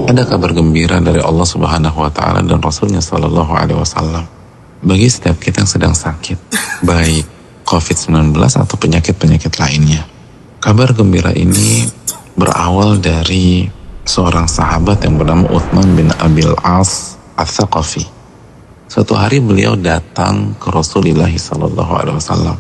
Ada kabar gembira dari Allah Subhanahu wa Ta'ala dan Rasulnya Sallallahu Alaihi Wasallam bagi setiap kita yang sedang sakit, baik COVID-19 atau penyakit-penyakit lainnya. Kabar gembira ini berawal dari seorang sahabat yang bernama Uthman bin Abil As Ats-Tsaqafi. Suatu hari beliau datang ke Rasulullah Sallallahu Alaihi Wasallam.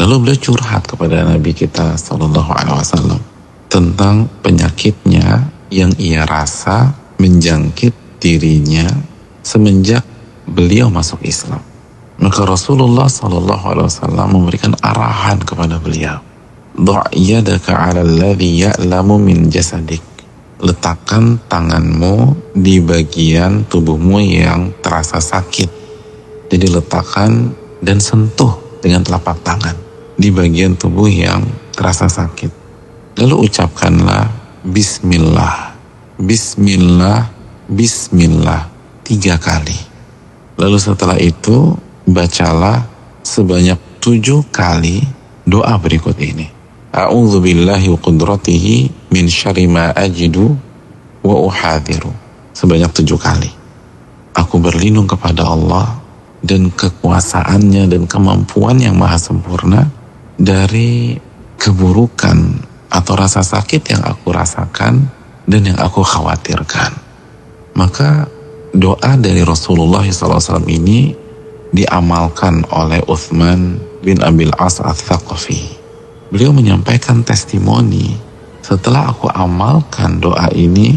Lalu beliau curhat kepada Nabi kita Sallallahu Alaihi Wasallam tentang penyakitnya yang ia rasa menjangkit dirinya semenjak beliau masuk Islam. Maka Rasulullah SAW memberikan arahan kepada beliau, "Dha' yadaka 'ala alladhi ya'lamu min jasadik." Letakkan tanganmu di bagian tubuhmu yang terasa sakit. Jadi letakkan dan sentuh dengan telapak tangan di bagian tubuh yang terasa sakit. Lalu ucapkanlah Bismillah, Bismillah, Bismillah 3 kali. Lalu setelah itu bacalah sebanyak 7 kali doa berikut ini. A'udzu billahi wa qudratihi min syarri ma ajidu wa uhadhiru. Sebanyak 7 kali. Aku berlindung kepada Allah dan kekuasaannya dan kemampuan yang maha sempurna dari keburukan atau rasa sakit yang aku rasakan dan yang aku khawatirkan. Maka doa dari Rasulullah SAW ini diamalkan oleh Uthman bin Abil As Ats-Tsaqafi. Beliau menyampaikan testimoni, setelah aku amalkan doa ini,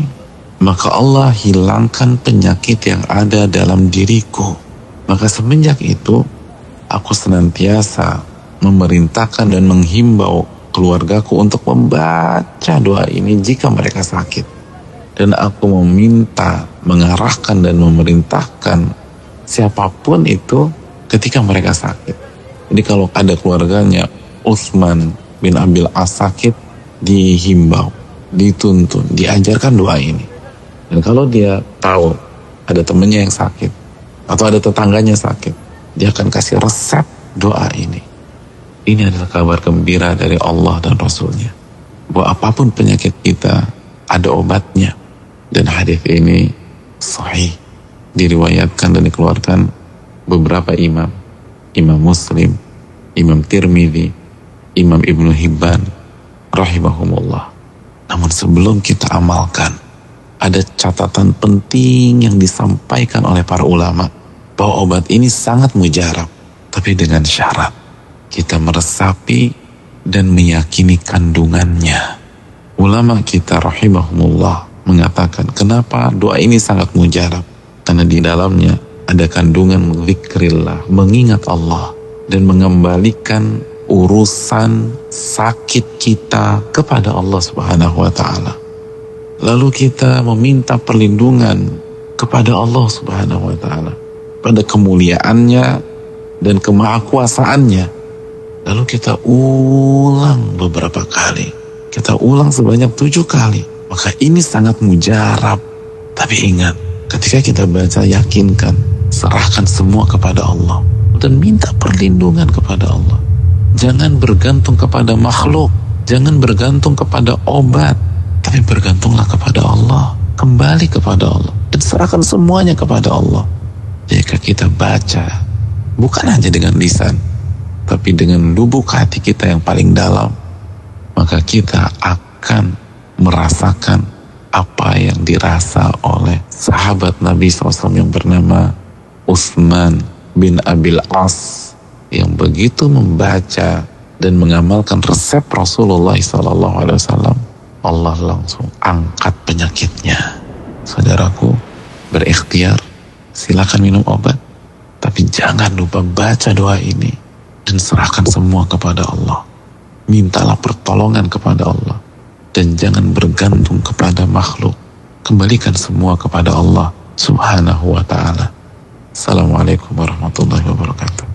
maka Allah hilangkan penyakit yang ada dalam diriku. Maka semenjak itu, aku senantiasa memerintahkan dan menghimbau keluargaku untuk membaca doa ini jika mereka sakit. Dan aku meminta, mengarahkan dan memerintahkan siapapun itu ketika mereka sakit. Jadi kalau ada keluarganya Uthman bin Abil As sakit, dihimbau, dituntun, diajarkan doa ini. Dan kalau dia tahu ada temannya yang sakit atau ada tetangganya sakit, dia akan kasih resep doa ini. Ini adalah kabar gembira dari Allah dan Rasulnya, bahwa apapun penyakit kita ada obatnya. Dan hadis ini sahih, diriwayatkan dan dikeluarkan beberapa imam, Imam Muslim, Imam Tirmidzi, Imam Ibnu Hibban rahimahumullah. Namun sebelum kita amalkan, ada catatan penting yang disampaikan oleh para ulama, bahwa obat ini sangat mujarab, tapi dengan syarat kita meresapi dan meyakini kandungannya. Ulama kita rahimahumullah mengatakan, kenapa doa ini sangat mujarab? Karena di dalamnya ada kandungan zikrillah, mengingat Allah dan mengembalikan urusan sakit kita kepada Allah Subhanahu wa Ta'ala. Lalu kita meminta perlindungan kepada Allah Subhanahu wa Ta'ala pada kemuliaannya dan kemahakuasaannya. Lalu kita ulang beberapa kali. Kita ulang sebanyak 7 kali. Maka ini sangat mujarab. Tapi ingat, ketika kita baca, yakinkan, serahkan semua kepada Allah dan minta perlindungan kepada Allah. Jangan bergantung kepada makhluk, jangan bergantung kepada obat, tapi bergantunglah kepada Allah. Kembali kepada Allah dan serahkan semuanya kepada Allah. Jika kita baca, bukan hanya dengan lisan, tapi dengan lubuk hati kita yang paling dalam, maka kita akan merasakan apa yang dirasa oleh sahabat Nabi SAW yang bernama Uthman bin Abil As, yang begitu membaca dan mengamalkan resep Rasulullah SAW, Allah langsung angkat penyakitnya. Saudaraku, berikhtiar, silakan minum obat, tapi jangan lupa baca doa ini dan serahkan semua kepada Allah. Mintalah pertolongan kepada Allah dan jangan bergantung kepada makhluk. Kembalikan semua kepada Allah Subhanahu wa Ta'ala. Assalamualaikum warahmatullahi wabarakatuh.